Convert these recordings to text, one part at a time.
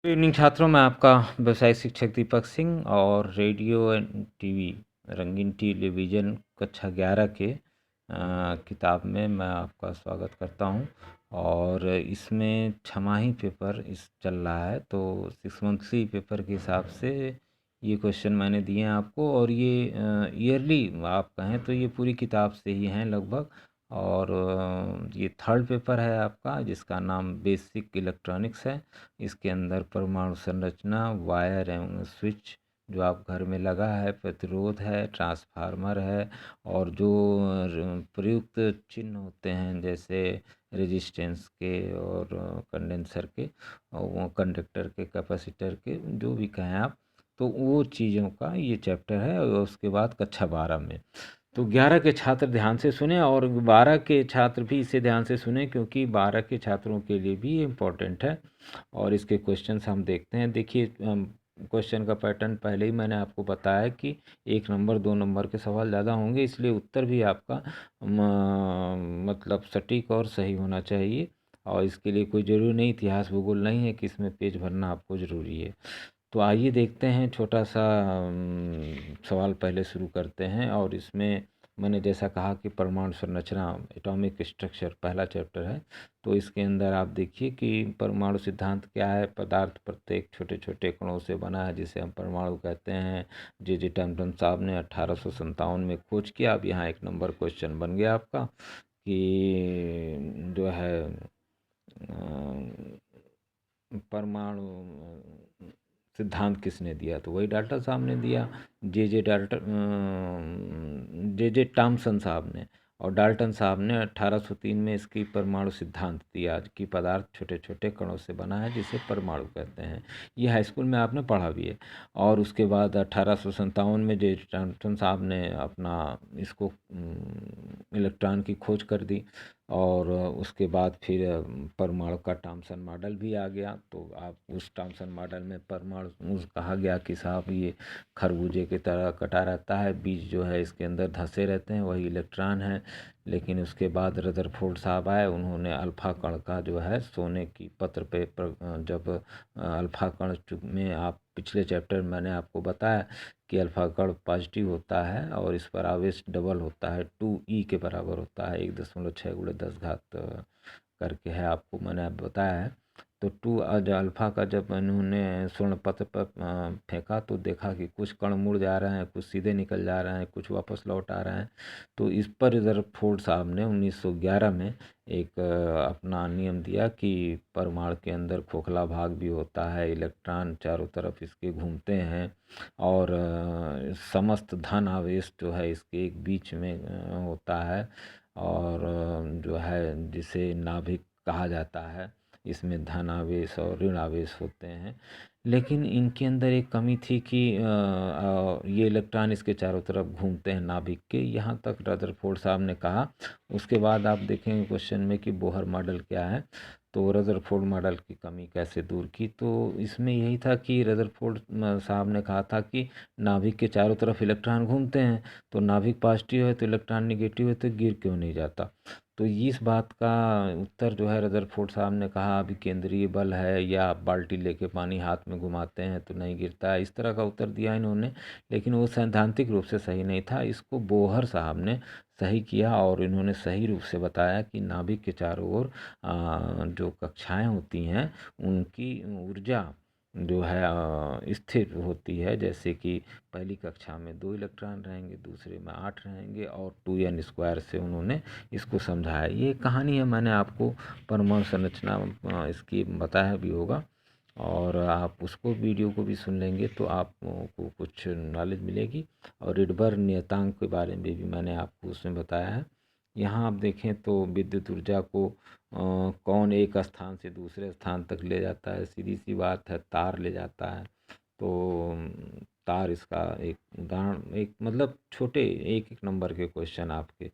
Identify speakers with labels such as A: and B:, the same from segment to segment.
A: Good evening छात्रों, मैं आपका व्यवसाय शिक्षक दीपक सिंह और रेडियो एंड टीवी रंगीन टेलीविज़न कक्षा 11 के किताब में मैं आपका स्वागत करता हूं। और इसमें छमाही पेपर चल रहा है, तो 6 मंथली पेपर के हिसाब से ये क्वेश्चन मैंने दिए हैं आपको। और ये ईयरली आप कहें तो ये पूरी किताब से ही हैं लगभग। और ये थर्ड पेपर है आपका, जिसका नाम बेसिक इलेक्ट्रॉनिक्स है। इसके अंदर परमाणु संरचना, वायर एवं स्विच जो आप घर में लगा है, प्रतिरोध है, ट्रांसफार्मर है, और जो प्रयुक्त चिन्ह होते हैं जैसे रेजिस्टेंस के और कंडेंसर के और वो कंडक्टर के, कैपेसिटर के, जो भी कहें आप, तो वो चीज़ों का ये चैप्टर है। और उसके बाद कक्षा 12 में तो 11 के छात्र ध्यान से सुने और 12 के छात्र भी इसे ध्यान से सुने, क्योंकि 12 के छात्रों के लिए भी ये इम्पोर्टेंट है। और इसके क्वेश्चंस हम देखते हैं। देखिए, क्वेश्चन का पैटर्न पहले ही मैंने आपको बताया कि 1 नंबर 2 नंबर के सवाल ज़्यादा होंगे, इसलिए उत्तर भी आपका मतलब सटीक और सही होना चाहिए। और इसके लिए कोई ज़रूरी नहीं, इतिहास भूगोल नहीं है कि इसमें पेज भरना आपको ज़रूरी है। तो आइए देखते हैं, छोटा सा सवाल पहले शुरू करते हैं। और इसमें मैंने जैसा कहा कि परमाणु संरचना, एटॉमिक स्ट्रक्चर पहला चैप्टर है। तो इसके अंदर आप देखिए कि परमाणु सिद्धांत क्या है। पदार्थ प्रत्येक छोटे छोटे कणों से बना है, जिसे हम परमाणु कहते हैं। जे टॉमटन साहब ने 1857 में खोज किया। अब यहाँ 1 नंबर क्वेश्चन बन गया आपका कि जो है परमाणु सिद्धांत किसने दिया, तो वही डाल्टन साहब ने दिया। जे टॉमसन साहब ने। और डाल्टन साहब ने 1803 में इसकी परमाणु सिद्धांत दिया कि पदार्थ छोटे छोटे कणों से बना है, जिसे परमाणु कहते हैं। ये हाई स्कूल में आपने पढ़ा भी है। और उसके बाद 1857 में जे टॉमसन साहब ने अपना इसको इलेक्ट्रॉन की खोज कर दी। और उसके बाद फिर परमाणु का टॉमसन मॉडल भी आ गया। तो आप उस टॉमसन मॉडल में परमाणु कहा गया कि साहब ये खरबूजे की तरह कटा रहता है, बीज जो है इसके अंदर धंसे रहते हैं, वही इलेक्ट्रॉन है। लेकिन उसके बाद रदरफोर्ड साहब आए, उन्होंने अल्फा कण का जो है सोने की पत्र पे जब अल्फा कण में आप पिछले चैप्टर मैंने आपको बताया कि अल्फा कण पॉजिटिव होता है और इस पर आवेश डबल होता है, 2e के बराबर होता है, 1.6 × 10 घात करके है, आपको मैंने बताया है। तो अल्फा का जब इन्होंने स्वर्ण पत्र पर फेंका तो देखा कि कुछ कण मुड़ जा रहे हैं, कुछ सीधे निकल जा रहे हैं, कुछ वापस लौट आ रहे हैं। तो इस पर रदरफोर्ड साहब ने 1911 में एक अपना नियम दिया कि परमाणु के अंदर खोखला भाग भी होता है, इलेक्ट्रॉन चारों तरफ इसके घूमते हैं, और समस्त धन आवेश जो है इसके एक बीच में होता है। और जो है जिसे नाभिक कहा जाता है, इसमें धन आवेश और ऋण आवेश होते हैं। लेकिन इनके अंदर एक कमी थी कि ये इलेक्ट्रॉन इसके चारों तरफ घूमते हैं नाभिक के, यहाँ तक रदरफोर्ड साहब ने कहा। उसके बाद आप देखेंगे क्वेश्चन में कि बोहर मॉडल क्या है, तो रदरफोर्ड मॉडल की कमी कैसे दूर की। तो इसमें यही था कि रदरफोर्ड साहब ने कहा था कि नाभिक के चारों तरफ इलेक्ट्रॉन घूमते हैं, तो नाभिक पॉजिटिव है तो इलेक्ट्रॉन निगेटिव है, तो गिर क्यों नहीं जाता। तो इस बात का उत्तर जो है रदरफोर्ड साहब ने कहा अभी केंद्रीय बल है, या आप बाल्टी लेके पानी हाथ में घुमाते हैं तो नहीं गिरता है, इस तरह का उत्तर दिया इन्होंने। लेकिन वो सैद्धांतिक रूप से सही नहीं था, इसको बोहर साहब ने सही किया। और इन्होंने सही रूप से बताया कि नाभिक के चारों ओर जो कक्षाएं होती हैं उनकी ऊर्जा जो है स्थिर होती है। जैसे कि पहली कक्षा में 2 इलेक्ट्रॉन रहेंगे, दूसरे में 8 रहेंगे, और 2n² से उन्होंने इसको समझाया। ये कहानी है, मैंने आपको परमाणु संरचना इसकी बताया भी होगा, और आप उसको वीडियो को भी सुन लेंगे तो आपको कुछ नॉलेज मिलेगी। और रिडबर नियतांक के बारे में भी मैंने आपको उसमें बताया है। यहाँ आप देखें तो विद्युत ऊर्जा को कौन एक स्थान से दूसरे स्थान तक ले जाता है, सीधी सी बात है, तार ले जाता है। तो तार इसका एक उदाहरण, एक मतलब छोटे 1-1 नंबर के क्वेश्चन आपके।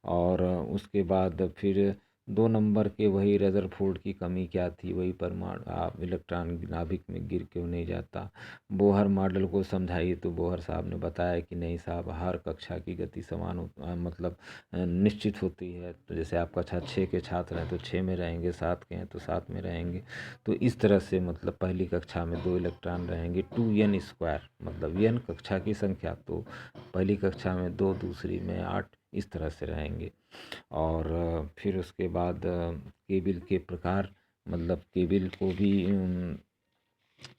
A: और उसके बाद फिर 2 नंबर के वही रदरफोर्ड की कमी क्या थी, वही परमाणु आप इलेक्ट्रॉन नाभिक में गिर क्यों नहीं जाता। बोहर मॉडल को समझाइए, तो बोहर साहब ने बताया कि नहीं साहब, हर कक्षा की गति समान मतलब निश्चित होती है। तो जैसे आप कक्षा 6 के छात्र हैं तो 6 में रहेंगे, 7 के हैं तो 7 में रहेंगे। तो इस तरह से मतलब पहली कक्षा में 2 इलेक्ट्रॉन रहेंगे, 2n² मतलब n कक्षा की संख्या, तो पहली कक्षा में 2, दूसरी में 8, इस तरह से रहेंगे। और फिर उसके बाद केबिल के प्रकार, मतलब केबिल को भी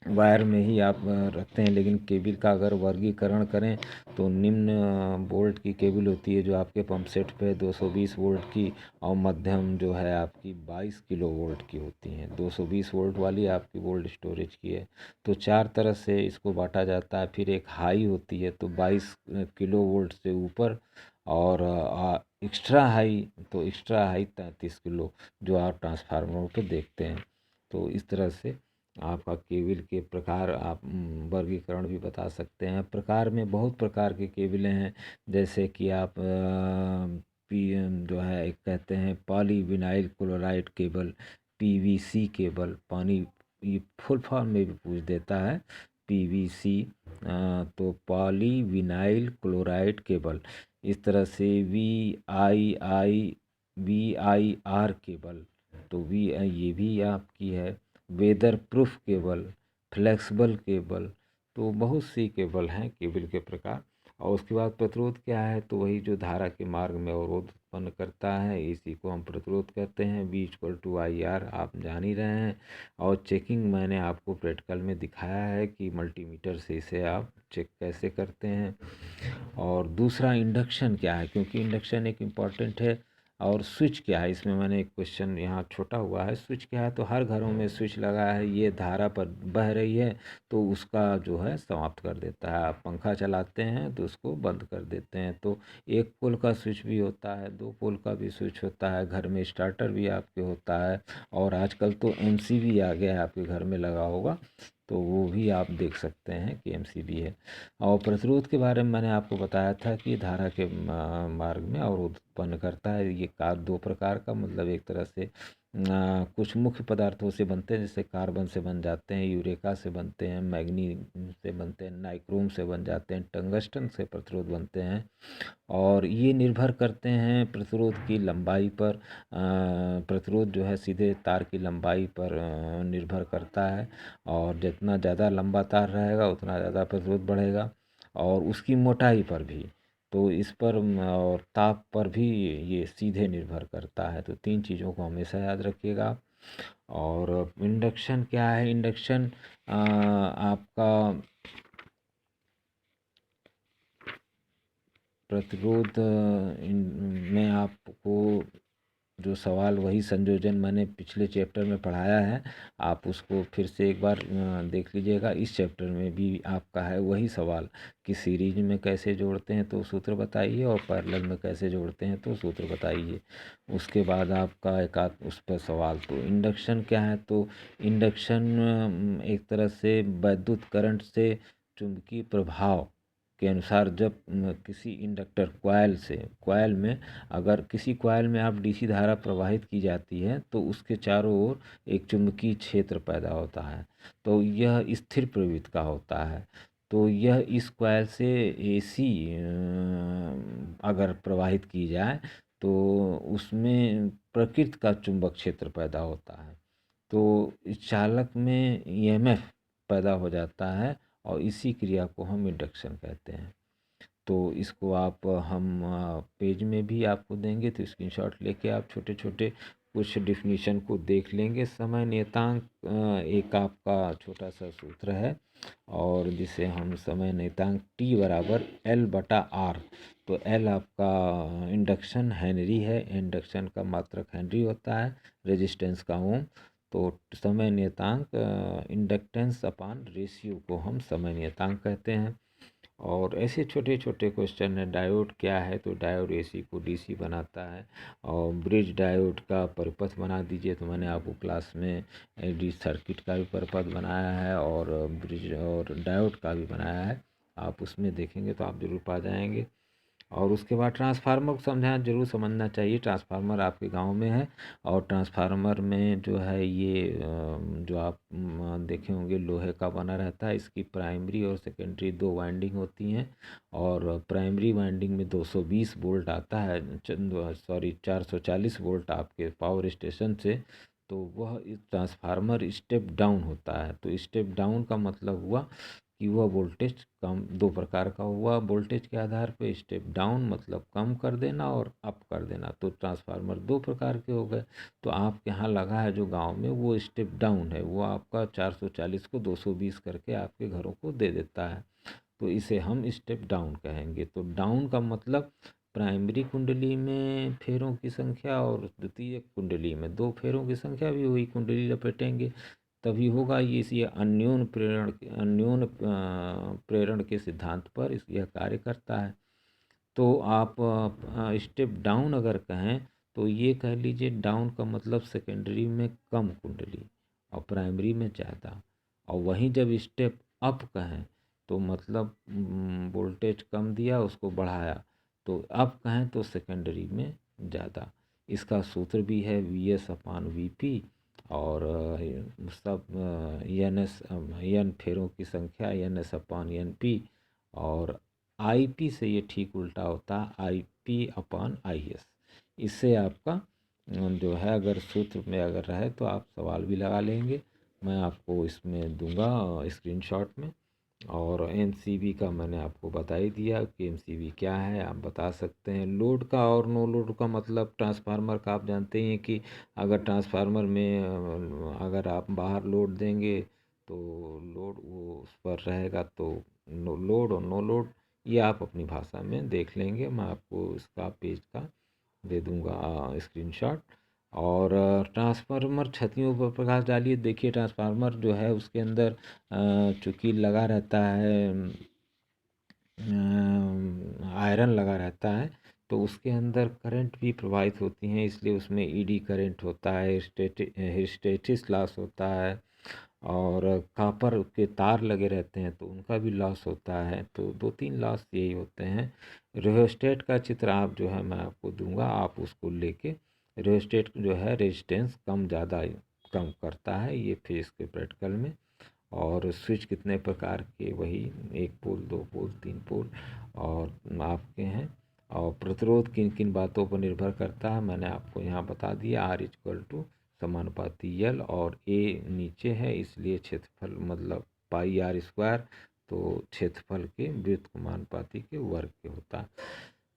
A: वायर में ही आप रखते हैं, लेकिन केबिल का अगर वर्गीकरण करें तो निम्न वोल्ट की केबिल होती है जो आपके पंप सेट पे 220 वोल्ट की, और मध्यम जो है आपकी 22 किलो वोल्ट की होती हैं। 220 वोल्ट वाली आपकी वोल्ट स्टोरेज की है। तो 4 तरह से इसको बांटा जाता है। फिर एक हाई होती है, तो 22 किलो वोल्ट से ऊपर, और एक्स्ट्रा हाई, तो एक्स्ट्रा हाई 33 किलो, जो आप ट्रांसफार्मरों पे देखते हैं। तो इस तरह से आपका केबिल के प्रकार आप वर्गीकरण भी बता सकते हैं। प्रकार में बहुत प्रकार के केबिलें हैं, जैसे कि आप पी जो है एक कहते हैं polyvinyl chloride cable, PVC cable, पानी, ये फुल फॉर्म में भी पूछ देता है पीवीसी, तो पॉलीविनाइल क्लोराइड केबल। इस तरह से वी आई आर केबल, तो वी आई ये भी आपकी है। Weather proof cable, flexible cable, तो बहुत सी केबल हैं केबल के प्रकार। और उसके बाद प्रतिरोध क्या है, तो वही जो धारा के मार्ग में अवरोध उत्पन्न करता है, इसी को हम प्रतिरोध कहते हैं। V=IR आप जान ही रहे हैं। और चेकिंग मैंने आपको प्रैक्टिकल में दिखाया है कि मल्टीमीटर से इसे आप चेक कैसे करते हैं। और दूसरा इंडक्शन क्या है, क्योंकि इंडक्शन एक इम्पॉर्टेंट है। और स्विच क्या है, इसमें मैंने एक क्वेश्चन यहाँ छोटा हुआ है, स्विच क्या है, तो हर घरों में स्विच लगा है, ये धारा पर बह रही है तो उसका जो है समाप्त कर देता है। आप पंखा चलाते हैं तो उसको बंद कर देते हैं। तो 1 पोल का स्विच भी होता है, 2 पोल का भी स्विच होता है, घर में स्टार्टर भी आपके होता है, और आजकल तो एमसीबी आ गया है, आपके घर में लगा होगा, तो वो भी आप देख सकते हैं कि एमसीबी है। और प्रतिरोध के बारे में मैंने आपको बताया था कि धारा के मार्ग में अवरोध उत्पन्न करता है। ये कार 2 प्रकार का, मतलब एक तरह से कुछ मुख्य पदार्थों से बनते हैं, जैसे कार्बन से बन जाते हैं, यूरेका से बनते हैं, मैग्नीज से बनते हैं, नाइक्रोम से बन जाते हैं, टंगस्टन से प्रतिरोध बनते हैं। और ये निर्भर करते हैं प्रतिरोध की लंबाई पर। प्रतिरोध जो है सीधे तार की लंबाई पर निर्भर करता है, और जितना ज़्यादा लंबा तार रहेगा उतना ज़्यादा प्रतिरोध बढ़ेगा, और उसकी मोटाई पर भी। तो इस पर और ताप पर भी ये सीधे निर्भर करता है। तो 3 चीज़ों को हमेशा याद रखिएगा। और इंडक्शन क्या है, इंडक्शन आपका प्रतिरोध में आपको जो सवाल, वही संयोजन मैंने पिछले चैप्टर में पढ़ाया है, आप उसको फिर से एक बार देख लीजिएगा। इस चैप्टर में भी आपका है वही सवाल कि सीरीज में कैसे जोड़ते हैं तो सूत्र बताइए, और पैरेलल में कैसे जोड़ते हैं तो सूत्र बताइए। उसके बाद आपका एक आध उस पर सवाल। तो इंडक्शन क्या है, तो इंडक्शन एक तरह से वैद्युत करंट से चुंबकीय प्रभाव के अनुसार, जब किसी इंडक्टर कॉइल में अगर किसी कॉइल में आप डीसी धारा प्रवाहित की जाती है तो उसके चारों ओर एक चुंबकीय क्षेत्र पैदा होता है, तो यह स्थिर प्रवृत्ति का होता है। तो यह इस कॉइल से एसी अगर प्रवाहित की जाए तो उसमें प्रकृति का चुंबक क्षेत्र पैदा होता है, तो इस चालक में ईएमएफ पैदा हो जाता है, और इसी क्रिया को हम इंडक्शन कहते हैं। तो इसको आप हम पेज में भी आपको देंगे, तो स्क्रीनशॉट लेके आप छोटे छोटे कुछ डेफिनेशन को देख लेंगे। समय नियतांक एक आपका छोटा सा सूत्र है, और जिसे हम समय नियतांक T=L/R। तो L आपका इंडक्शन हेनरी है, इंडक्शन का मात्रक हेनरी होता है, रेजिस्टेंस का ओम। तो समय नियतांक इंडक्टेंस अपॉन रेशियो को हम समय नियतांक कहते हैं। और ऐसे छोटे छोटे क्वेश्चन है। डायोड क्या है, तो डायोड एसी को डीसी बनाता है। और ब्रिज डायोड का परिपथ बना दीजिए, तो मैंने आपको क्लास में एडी सर्किट का भी परिपथ बनाया है, और ब्रिज और डायोड का भी बनाया है, आप उसमें देखेंगे तो आप ज़रूर पा जाएंगे। और उसके बाद ट्रांसफार्मर को समझाना ज़रूर समझना चाहिए। ट्रांसफार्मर आपके गांव में है और ट्रांसफार्मर में जो है ये जो आप देखे होंगे लोहे का बना रहता है। इसकी प्राइमरी और सेकेंडरी 2 वाइंडिंग होती हैं और प्राइमरी वाइंडिंग में 220 वोल्ट आता है, सॉरी 440 वोल्ट आपके पावर स्टेशन से। तो वह इस ट्रांसफार्मर स्टेप डाउन होता है। तो स्टेप डाउन का मतलब हुआ कि वह वोल्टेज कम, दो प्रकार का हुआ वोल्टेज के आधार पे। स्टेप डाउन मतलब कम कर देना और अप कर देना। तो ट्रांसफार्मर दो प्रकार के हो गए। तो आपके यहाँ लगा है जो गांव में वो स्टेप डाउन है, वो आपका 440 को 220 करके आपके घरों को दे देता है। तो इसे हम स्टेप डाउन कहेंगे। तो डाउन का मतलब प्राइमरी कुंडली में फेरों की संख्या और द्वितीय कुंडली में 2 फेरों की संख्या भी वही कुंडली लपेटेंगे तभी होगा। ये इसी अन्योन प्रेरण के सिद्धांत पर यह कार्य करता है। तो आप स्टेप डाउन अगर कहें तो ये कह लीजिए डाउन का मतलब सेकेंडरी में कम कुंडली और प्राइमरी में ज़्यादा। और वहीं जब स्टेप अप कहें तो मतलब वोल्टेज कम दिया उसको बढ़ाया। तो अप कहें तो सेकेंडरी में ज़्यादा। इसका सूत्र भी है VS/VP और सब एन फेरों की संख्या NS/NP और IP से ये ठीक उल्टा होता है IP/IS। इससे आपका जो है अगर सूत्र में अगर रहे तो आप सवाल भी लगा लेंगे। मैं आपको इसमें दूंगा स्क्रीनशॉट में। और MCV का मैंने आपको बता ही दिया कि MCV क्या है, आप बता सकते हैं। लोड का और नो लोड का मतलब ट्रांसफार्मर का आप जानते ही हैं कि अगर ट्रांसफार्मर में अगर आप बाहर लोड देंगे तो लोड वो उस पर रहेगा। तो नो लोड और नो लोड ये आप अपनी भाषा में देख लेंगे। मैं आपको इसका पेज का दे दूंगा स्क्रीनशॉट। और ट्रांसफार्मर क्षतियों पर प्रकाश डालिए। देखिए ट्रांसफार्मर जो है उसके अंदर चूँकि लगा रहता है आयरन लगा रहता है तो उसके अंदर करंट भी प्रवाहित होती हैं, इसलिए उसमें ED करंट होता है, हिस्टैरिसीस लॉस होता है और कॉपर के तार लगे रहते हैं तो उनका भी लॉस होता है। तो 2-3 लॉस यही होते हैं। रियोस्टेट का चित्र आप जो है मैं आपको दूंगा, आप उसको लेके रियोस्टेट जो है रेजिस्टेंस कम ज़्यादा कम करता है ये फेस के प्रैक्टिकल में। और स्विच कितने प्रकार के, वही 1 पोल 2 पोल 3 पोल और आपके हैं। और प्रतिरोध किन किन बातों पर निर्भर करता है मैंने आपको यहाँ बता दिया। R समानुपाती L और A नीचे है इसलिए क्षेत्रफल मतलब πr²। तो क्षेत्रफल के व्युत्क्रमानुपाती के वर्ग के होता है।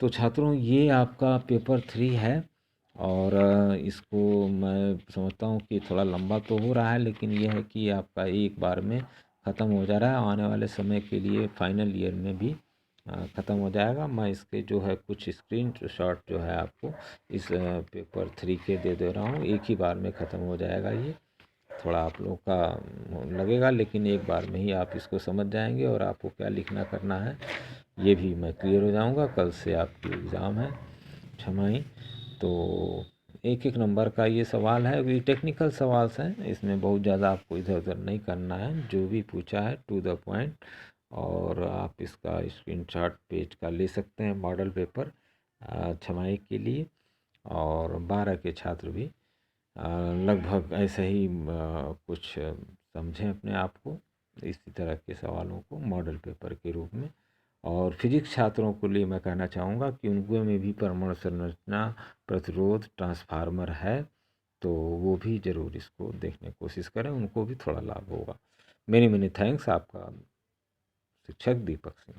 A: तो छात्रों ये आपका पेपर 3 है और इसको मैं समझता हूँ कि थोड़ा लंबा तो हो रहा है लेकिन यह है कि आपका एक बार में ख़त्म हो जा रहा है। आने वाले समय के लिए फाइनल ईयर में भी ख़त्म हो जाएगा। मैं इसके जो है कुछ स्क्रीन शॉट जो है आपको इस पेपर 3 के दे दे रहा हूँ। एक ही बार में ख़त्म हो जाएगा ये। थोड़ा आप लोग का लगेगा लेकिन एक बार में ही आप इसको समझ जाएंगे और आपको क्या लिखना करना है ये भी मैं क्लियर हो जाऊंगा। कल से आपकी एग्ज़ाम है छमाही। तो एक एक नंबर का ये सवाल है। ये टेक्निकल सवाल हैं, इसमें बहुत ज़्यादा आपको इधर उधर नहीं करना है। जो भी पूछा है टू द पॉइंट। और आप इसका स्क्रीनशॉट पेज का ले सकते हैं मॉडल पेपर छमाही के लिए। और 12 के छात्र भी लगभग ऐसे ही कुछ समझें अपने आप को इसी तरह के सवालों को मॉडल पेपर के रूप में। और फिजिक्स छात्रों के लिए मैं कहना चाहूँगा कि उनको में भी परमाणु संरचना प्रतिरोध ट्रांसफार्मर है तो वो भी ज़रूर इसको देखने की कोशिश करें, उनको भी थोड़ा लाभ होगा। Many many thanks. आपका शिक्षक दीपक सिंह।